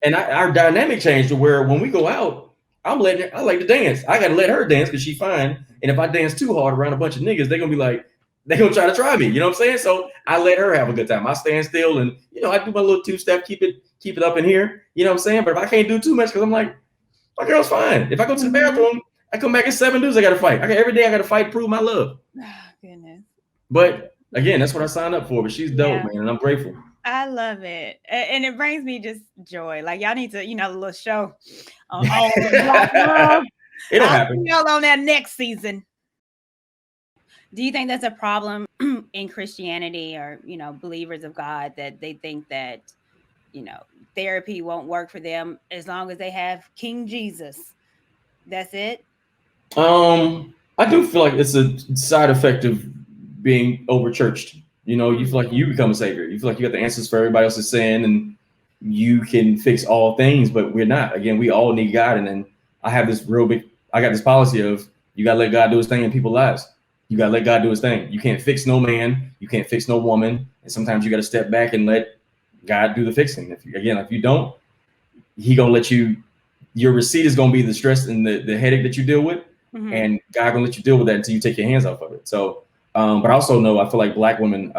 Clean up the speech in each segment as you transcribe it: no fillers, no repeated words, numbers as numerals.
And our dynamic changed to where when we go out, I like to dance. I gotta let her dance because she's fine. And if I dance too hard around a bunch of niggas, they're gonna be like, they're gonna try to try me. You know what I'm saying? So I let her have a good time. I stand still and I do my little two step, keep it up in here. You know what I'm saying? But if I can't do too much because I'm like, my girl's fine. If I go to the bathroom, I come back in 7 dudes. I gotta fight. Every day I gotta fight, prove my love. Oh, goodness. But again, that's what I signed up for. But she's dope, Yeah. man, and I'm grateful. I love it. And it brings me just joy. Like y'all need to, a little show on Black love. It'll I'll see happen. y'all on that next season. Do you think that's a problem in Christianity or, believers of God that they think that, you know, therapy won't work for them as long as they have King Jesus? That's it? I do feel like it's a side effect of being over churched. You feel like you become a savior. You feel like you got the answers for everybody else's sin and you can fix all things, but we're not. Again, we all need God. And then I got this policy of you got to let God do his thing in people's lives. You got to let God do his thing. You can't fix no man. You can't fix no woman. And sometimes you got to step back and let God do the fixing. If you don't, he going to let your receipt is going to be the stress and the headache that you deal with. And God gonna let you deal with that until you take your hands off of it. So, but I also know I feel like black women,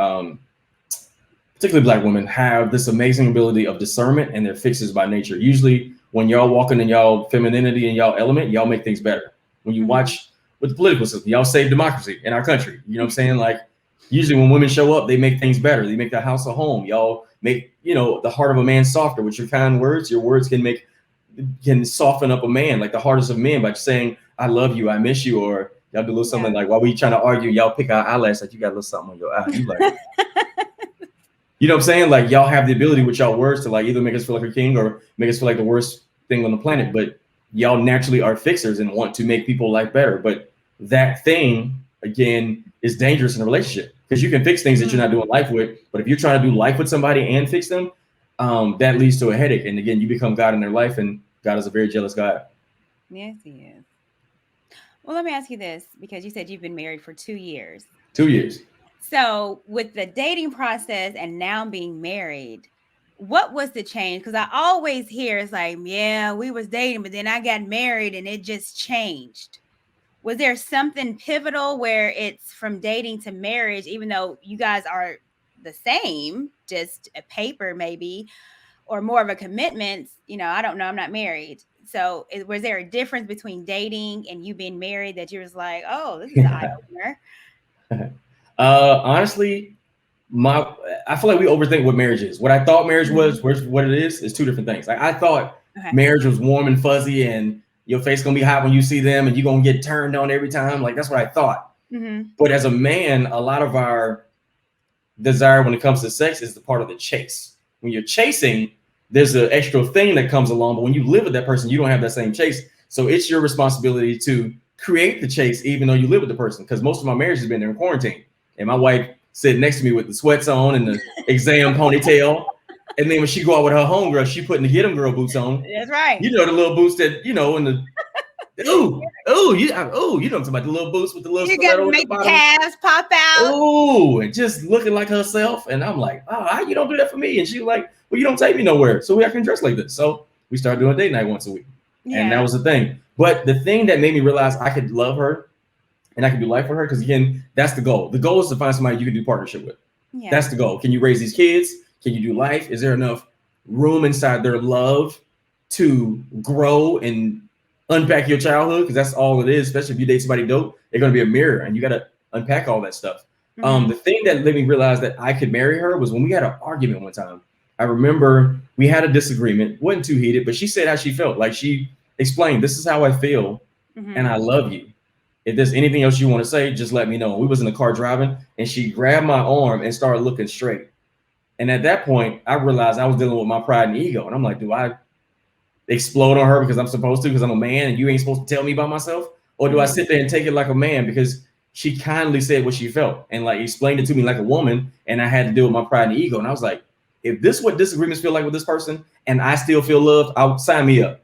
particularly black women, have this amazing ability of discernment, and they're fixers by nature. Usually, when y'all walking in y'all femininity and y'all element, y'all make things better. When you watch with the political system, y'all save democracy in our country. You know what I'm saying? Like, usually when women show up, they make things better. They make the house a home. Y'all make the heart of a man softer with your kind words. Your words can soften up a man, like the hardest of men, by just saying, I love you, I miss you, or y'all do a little something like while we trying to argue, y'all pick our eyelash like you got a little something on your eye. You like, you know what I'm saying? Like y'all have the ability with y'all words to like either make us feel like a king or make us feel like the worst thing on the planet. But y'all naturally are fixers and want to make people's life better. But that thing again is dangerous in a relationship because you can fix things that you're not doing life with. But if you're trying to do life with somebody and fix them, that leads to a headache. And again, you become God in their life, and God is a very jealous God. Yes, he is. Well, let me ask you this, because you said you've been married for 2 years. 2 years. So with the dating process and now being married, what was the change? Because I always hear it's like, yeah, we was dating, but then I got married and it just changed. Was there something pivotal where it's from dating to marriage, even though you guys are the same, just a paper maybe, or more of a commitment? I don't know. I'm not married. So was there a difference between dating and you being married that you was like, oh, this is an eye opener? Honestly, I feel like we overthink what marriage is. What I thought marriage was, what it is two different things. Like I thought marriage was warm and fuzzy, and your face gonna be hot when you see them, and you're gonna get turned on every time. Like that's what I thought. But as a man, a lot of our desire when it comes to sex is the part of the chase. When you're chasing, there's an extra thing that comes along, but when you live with that person, you don't have that same chase. So it's your responsibility to create the chase, even though you live with the person. Because most of my marriage has been in quarantine, and my wife sitting next to me with the sweats on and the exam ponytail. And then when she go out with her homegirl, she putting the get 'em girl boots on. That's right. The little boots that, in the you know what I'm talking about, the little boots with the little stiletto at the make the bottom. calves pop out. Oh, and just looking like herself. And I'm like, oh, you don't do that for me. And she's like, well, you don't take me nowhere, so I can dress like this. So we started doing date night once a week. And that was the thing. But the thing that made me realize I could love her and I could do life for her, because again, that's the goal. The goal is to find somebody you can do partnership with. Yeah. That's the goal. Can you raise these kids? Can you do life? Is there enough room inside their love to grow and unpack your childhood? Because that's all it is, especially if you date somebody dope. They're going to be a mirror, and you got to unpack all that stuff. The thing that made me realize that I could marry her was when we had an argument one time. I remember we had a disagreement, wasn't too heated, but she said how she felt. Like she explained, this is how I feel, and I love you. If there's anything else you want to say, just let me know. We was in the car driving, and she grabbed my arm and started looking straight. And at that point, I realized I was dealing with my pride and ego. And I'm like, do I explode on her because I'm supposed to, because I'm a man and you ain't supposed to tell me about myself? Or do I sit there and take it like a man because she kindly said what she felt and like explained it to me like a woman, and I had to deal with my pride and ego? And I was like, if this is what disagreements feel like with this person and I still feel loved, I'll sign me up.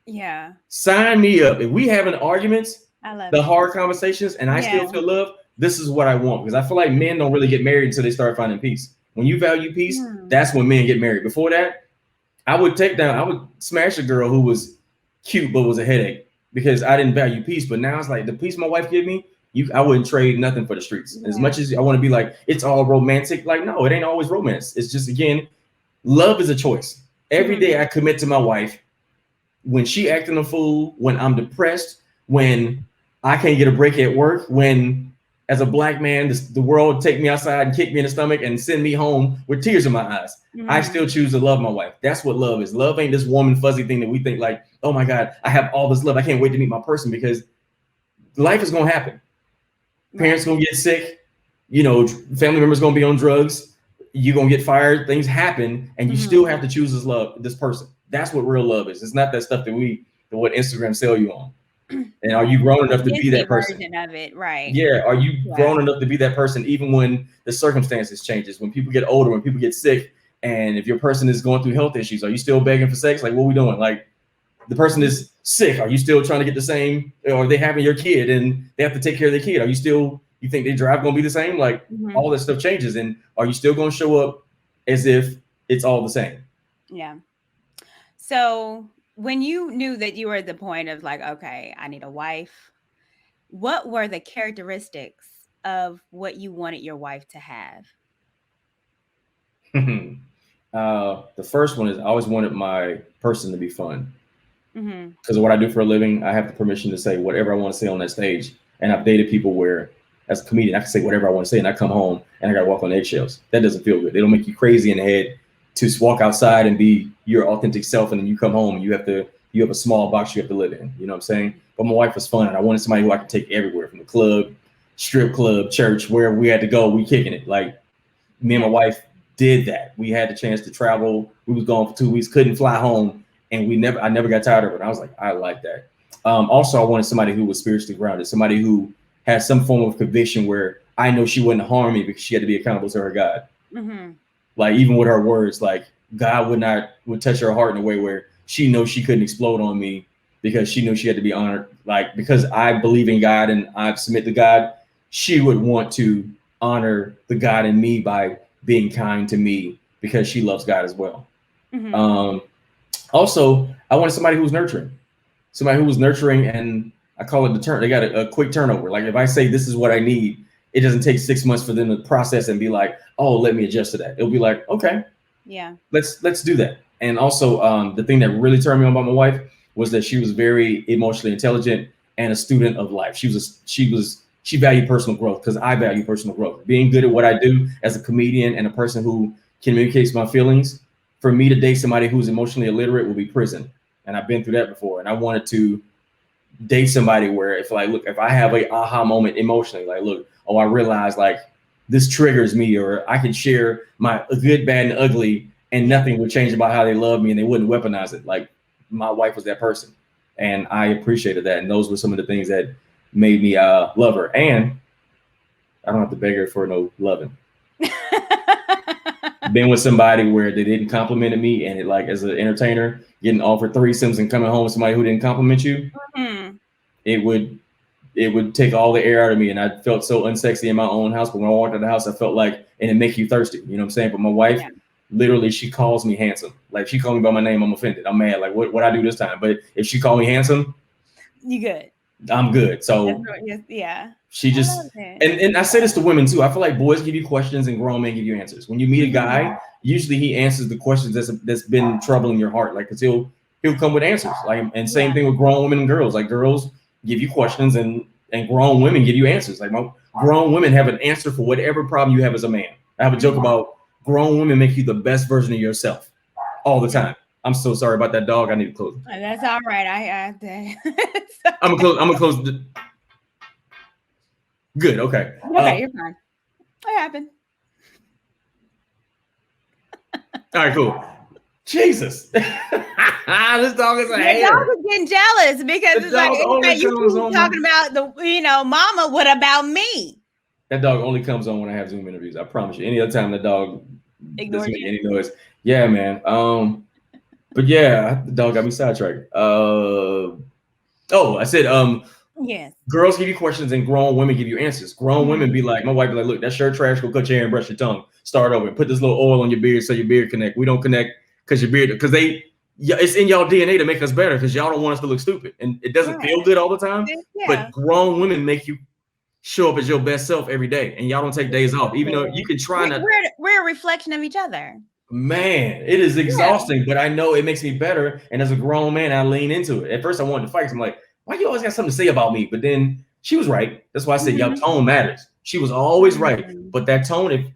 Yeah. Sign me up. If we having arguments, the hard conversations, and I still feel love, this is what I want. Because I feel like men don't really get married until they start finding peace. When you value peace, that's when men get married. Before that, I would smash a girl who was cute but was a headache because I didn't value peace. But now it's like the peace my wife gave me, I wouldn't trade nothing for the streets. As much as I want to be like, it's all romantic, like, no, it ain't always romance. It's just, again, love is a choice. Every day I commit to my wife. When she acting a fool, when I'm depressed, when I can't get a break at work, when as a black man, the world take me outside and kick me in the stomach and send me home with tears in my eyes. I still choose to love my wife. That's what love is. Love ain't this warm and fuzzy thing that we think like, oh my God, I have all this love. I can't wait to meet my person, because life is going to happen. Parents going to get sick. Family members going to be on drugs. You're going to get fired. Things happen. And you still have to choose this person. That's what real love is. It's not that stuff what Instagram sell you on. And are you grown enough to be that person? Version of it, right? Yeah. Are you grown enough to be that person, even when the circumstances changes, when people get older, when people get sick, and if your person is going through health issues, are you still begging for sex? Like, what are we doing? Like, the person is sick. Are you still trying to get the same? Or are they having your kid and they have to take care of their kid? You think their drive going to be the same? Like, all that stuff changes. And are you still going to show up as if it's all the same? Yeah. So when you knew that you were at the point of like, okay, I need a wife, what were the characteristics of what you wanted your wife to have? The first one is I always wanted my person to be fun. Because of what I do for a living, I have the permission to say whatever I want to say on that stage. And I've dated people where, as a comedian, I can say whatever I want to say, and I come home and I got to walk on eggshells. That doesn't feel good. They don't make you crazy in the head to walk outside and be your authentic self, and then you come home and you have a small box you have to live in. You know what I'm saying? But my wife was fun, and I wanted somebody who I could take everywhere, from the club, strip club, church, where we had to go, we kicking it. Like, me and my wife did that. We had the chance to travel. We was gone for 2 weeks, couldn't fly home, and I never got tired of it. I was like, I like that. Also, I wanted somebody who was spiritually grounded, somebody who had some form of conviction where I know she wouldn't harm me because she had to be accountable to her God. Like, even with her words, like, God would touch her heart in a way where she knows she couldn't explode on me because she knew she had to be honored. Like, because I believe in God and I submit to God, she would want to honor the God in me by being kind to me because she loves God as well. Also, I wanted somebody who was nurturing, and I call it they got a quick turnover. Like, if I say this is what I need, it doesn't take 6 months for them to process and be like, oh, let me adjust to that. It'll be like, okay, yeah, let's do that. And also, the thing that really turned me on about my wife was that she was very emotionally intelligent and a student of life. She valued personal growth, because I value personal growth. Being good at what I do as a comedian and a person who communicates my feelings. For me to date somebody who's emotionally illiterate will be prison. And I've been through that before. And I wanted to date somebody where if I have a aha moment emotionally, like, look, oh, I realize like this triggers me, or I can share my good, bad, and ugly, and nothing would change about how they love me, and they wouldn't weaponize it. Like, my wife was that person, and I appreciated that. And those were some of the things that made me love her. And I don't have to beg her for no loving. Been with somebody where they didn't compliment me, and it, like, as an entertainer, getting offered threesomes and coming home with somebody who didn't compliment you, it would take all the air out of me, and I felt so unsexy in my own house. But when I walked out of the house, I felt like, and it make you thirsty, you know what I'm saying? But my wife, literally, she calls me handsome. Like, she called me by my name, I'm offended. I'm mad. Like, what I do this time? But if she called me handsome, you good. I'm good. So yeah. She just, and I say this to women too. I feel like boys give you questions and grown men give you answers. When you meet a guy, usually he answers the questions that's been troubling your heart. Like, cause he'll come with answers. Like, and same thing with grown women and girls. Like, girls give you questions and grown women give you answers. Like, grown women have an answer for whatever problem you have as a man. I have a joke about grown women make you the best version of yourself all the time. I'm so sorry about that dog. I need to close it. That's all right. I'm gonna close the. Good. Okay. Okay, you're fine. What happened? All right, cool. Jesus. This dog is a hater. The dog is getting jealous because it's like you keep talking about mama, what about me? That dog only comes on when I have Zoom interviews. I promise you. Any other time that dog doesn't make any noise. Yeah, man. But yeah, the dog got me sidetracked. I said yes. Girls give you questions and grown women give you answers. Grown women be like, my wife be like, look, that shirt trash, go cut your hair and brush your tongue. Start over. Put this little oil on your beard so your beard connect. We don't connect because you're bearded. Because it's in y'all DNA to make us better because y'all don't want us to look stupid. And it doesn't feel good all the time. Yeah. But grown women make you show up as your best self every day. And y'all don't take days off, even though you can try not. We're a reflection of each other. Man, it is exhausting, but I know it makes me better. And as a grown man, I lean into it. At first, I wanted to fight. I'm like, why you always got something to say about me? But then she was right. That's why I said, y'all tone matters. She was always right. But that tone, if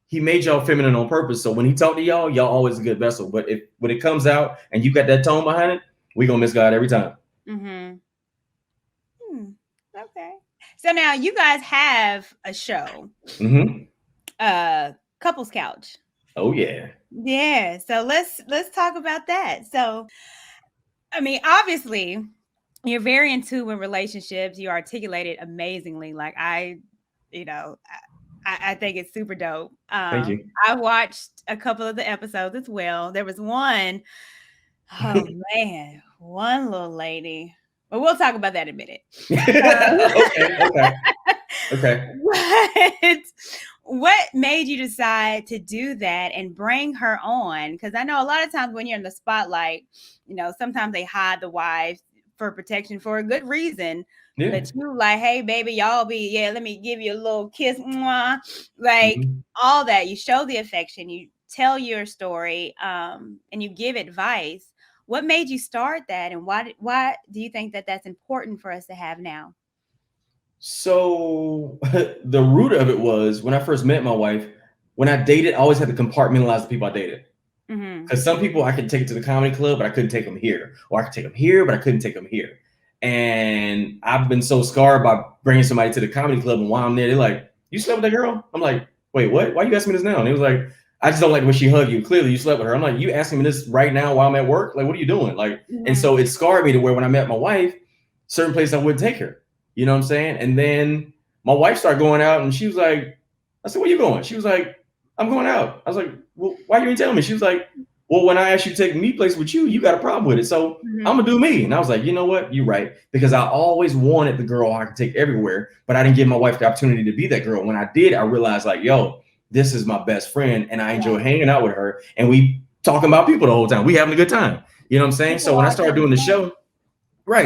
he made y'all feminine on purpose. So when he talked to y'all always a good vessel. But when it comes out and you got that tone behind it, we gonna miss God every time. Okay. So now you guys have a show. Couples Couch. Oh yeah. Yeah. So let's talk about that. So, I mean, obviously, you're very in tune with relationships. You articulate it amazingly. Like I think it's super dope. Thank you. I watched a couple of the episodes as well. There was one, oh man, one little lady. But we'll talk about that in a minute. Okay. What made you decide to do that and bring her on? Because I know a lot of times when you're in the spotlight, sometimes they hide the wives for protection for a good reason. Yeah. But you like, hey, baby, y'all let me give you a little kiss. Mwah. Like all that. You show the affection, you tell your story, and you give advice. What made you start that? And why do you think that that's important for us to have now? So the root of it was when I first met my wife, when I dated, I always had to compartmentalize the people I dated. Because some people I could take to the comedy club, but I couldn't take them here. Or I could take them here, but I couldn't take them here. And I've been so scarred by bringing somebody to the comedy club, and while I'm there, they're like, you slept with that girl? I'm like, wait, what? Why you asking me this now? And he was like, I just don't like when she hugged you. Clearly you slept with her. I'm like, you asking me this right now while I'm at work? Like, what are you doing? Like, and so it scarred me to where when I met my wife, certain places I wouldn't take her. You know what I'm saying? And then my wife started going out and she was like, I said, where you going? She was like, I'm going out. I was like, well, why you didn't tell me? She was like, well, when I asked you to take me place with you, you got a problem with it. So I'm gonna do me. And I was like, you know what? You're right. Because I always wanted the girl I could take everywhere, but I didn't give my wife the opportunity to be that girl. When I did, I realized like, yo, this is my best friend and I enjoy hanging out with her. And we talking about people the whole time. We having a good time. You know what I'm saying? So when I started doing the show, it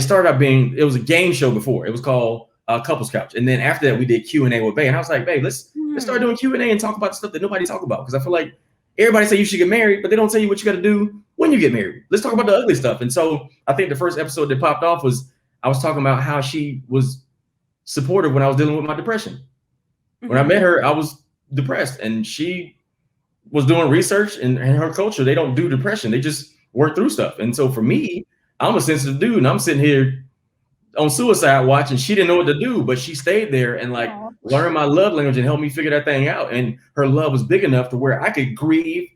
started out it was a game show before. It was called Couples Couch. And then after that, we did Q&A with Bae. And I was like, Bae, let's start doing Q&A and talk about stuff that nobody talk about. Because I feel like everybody say you should get married, but they don't tell you what you got to do when you get married. Let's talk about the ugly stuff. And so I think the first episode that popped off was I was talking about how she was supportive when I was dealing with my depression. When I met her, I was depressed. And she was doing research in her culture. They don't do depression. They just work through stuff. And so for me, I'm a sensitive dude and I'm sitting here on suicide watch and she didn't know what to do, but she stayed there and like learned my love language and helped me figure that thing out. And her love was big enough to where I could grieve,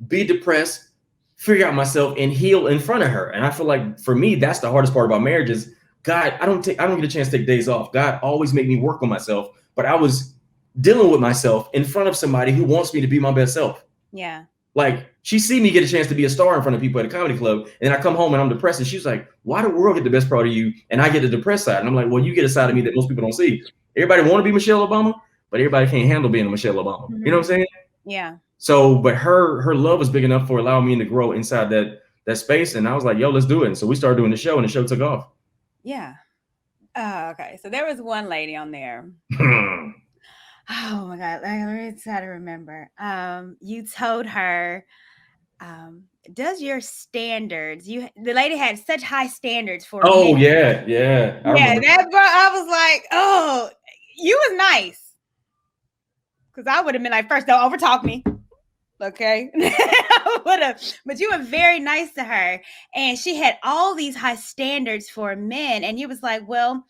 be depressed, figure out myself and heal in front of her. And I feel like for me, that's the hardest part about marriage is God, I don't get a chance to take days off. God always made me work on myself, but I was dealing with myself in front of somebody who wants me to be my best self. Yeah. Like she see me get a chance to be a star in front of people at a comedy club. And I come home and I'm depressed. And she's like, why the world get the best part of you? And I get the depressed side. And I'm like, well, you get a side of me that most people don't see. Everybody want to be Michelle Obama, but everybody can't handle being a Michelle Obama. You know what I'm saying? Yeah. So, but her love was big enough for allowing me to grow inside that space. And I was like, yo, let's do it. And so we started doing the show and the show took off. Yeah. Okay. So there was one lady on there. Oh my God. Let me try to remember. You told her, does your standards, the lady had such high standards for men. Yeah. I was like, oh, you was nice. Because I would have been like, first, don't overtalk me. Okay. But you were very nice to her. And she had all these high standards for men. And you was like, well,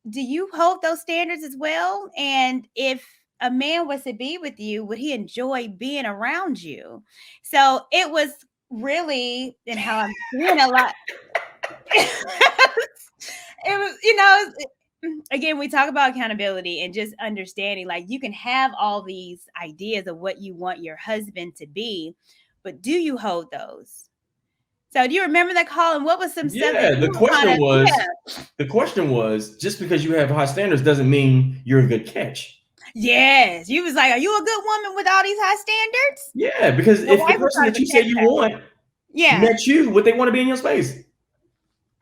do you hold those standards as well? And if a man was to be with you, would he enjoy being around you? So it was really, and how I'm doing a lot. It was, again, we talk about accountability and just understanding, like you can have all these ideas of what you want your husband to be, but do you hold those? So do you remember that call? And what was some stuff? Yeah, the question was, just because you have high standards doesn't mean you're a good catch. Yes. You was like, are you a good woman with all these high standards? Yeah, because Your if the wife was person trying that to you say protect you that. want Yeah. met you, what they want to be in your space.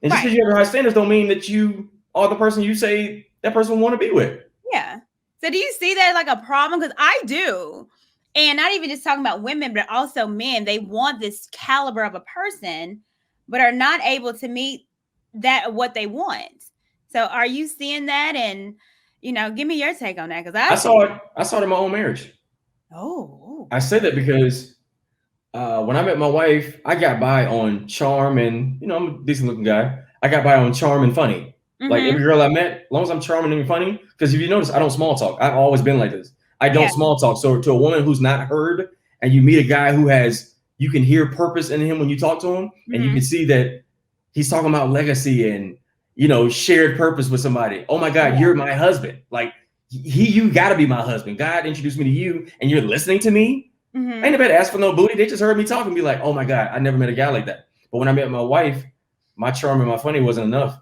And just because you have high standards don't mean that you are the person you say that person want to be with. Yeah. So do you see that like a problem? Because I do. And not even just talking about women, but also men. They want this caliber of a person, but are not able to meet that what they want. So are you seeing that? And give me your take on that. Because I saw it in my own marriage. I said that because when I met my wife, I got by on charm and I'm a decent looking guy. I got by on charm and funny. Like every girl I met, as long as I'm charming and funny, because if you notice, I don't small talk. I've always been like this. I don't small talk. So to a woman who's not heard, and you meet a guy who you can hear purpose in him when you talk to him, and you can see that he's talking about legacy and shared purpose with somebody. Oh my God, you're my husband. Like you got to be my husband. God introduced me to you, and you're listening to me. I ain't never asked for no booty. They just heard me talk and be like, oh my God, I never met a guy like that. But when I met my wife, my charm and my funny wasn't enough.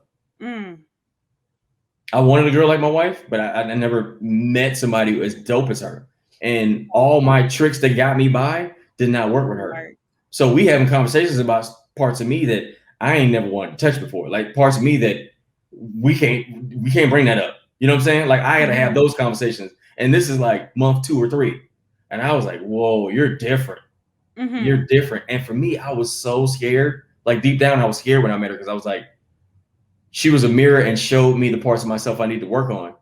I wanted a girl like my wife, but I never met somebody who as dope as her. And all my tricks that got me by did not work with her. So we having conversations about parts of me that I ain't never wanted to touch before. Like parts of me that we can't bring that up. You know what I'm saying? Like I had to have those conversations. And this is like month 2 or 3. And I was like, whoa, you're different. You're different. And for me, I was so scared. Like deep down, I was scared when I met her because I was like, she was a mirror and showed me the parts of myself I need to work on.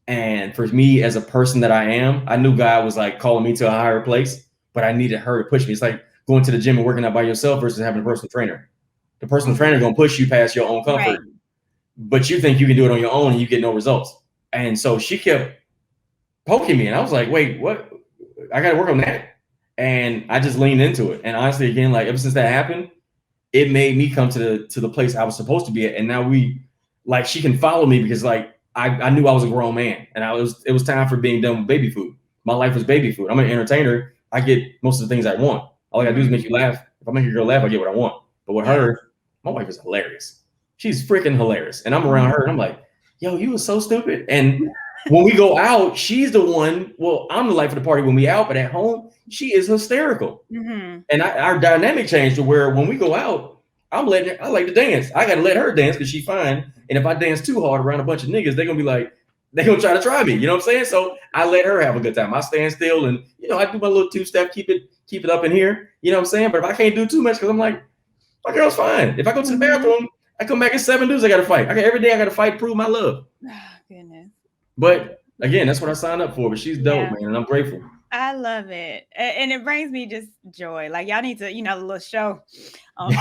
And for me, as a person that I am, I knew God was like calling me to a higher place, but I needed her to push me. It's like going to the gym and working out by yourself versus having a personal trainer. The personal trainer gonna push you past your own comfort, but you think you can do it on your own and you get no results. And so she kept poking me, and I was like, wait, what? I got to work on that. And I just leaned into it. And honestly, again, like ever since that happened, it made me come to the place I was supposed to be at. And now she can follow me because like I knew I was a grown man, and it was time for being done with baby food. My life was baby food. I'm an entertainer. I get most of the things I want. All I gotta do is make you laugh. If I make a girl laugh, I get what I want. But with her, my wife is hilarious. She's freaking hilarious. And I'm around her and I'm like, yo, you were so stupid. And when we go out, she's the one. Well, I'm the life of the party when we out, but at home, she is hysterical. And our dynamic changed to where when we go out, I like to dance. I got to let her dance because she's fine. And if I dance too hard around a bunch of niggas, they're gonna be like, they're gonna try to try me. You know what I'm saying? So I let her have a good time. I stand still and I do my little 2-step, keep it up in here. You know what I'm saying? But if I can't do too much, because I'm like, my girl's fine. If I go to the bathroom, I come back at 7 dudes I gotta fight. Every day I gotta fight to prove my love. Goodness. But again, that's what I signed up for. But she's dope, man, and I'm grateful. I love it. And it brings me just joy. Like y'all need to, the little show on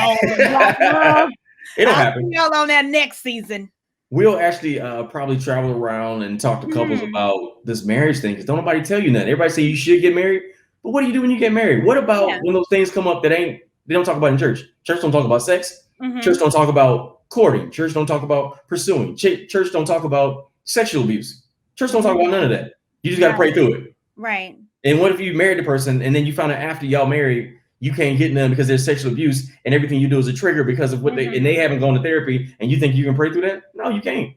It'll happen. Y'all on that next season. We'll actually probably travel around and talk to couples about this marriage thing, because don't nobody tell you nothing. Everybody say you should get married, but what do you do when you get married? What about when those things come up that they don't talk about in church? Church don't talk about sex. Church don't talk about courting. Church don't talk about pursuing. Church don't talk about sexual abuse. Church don't talk about none of that. You just got to pray through it. Right. And what if you married the person and then you found out after y'all married, you can't get none because there's sexual abuse and everything you do is a trigger because of what they haven't gone to therapy, and you think you can pray through that? No, you can't.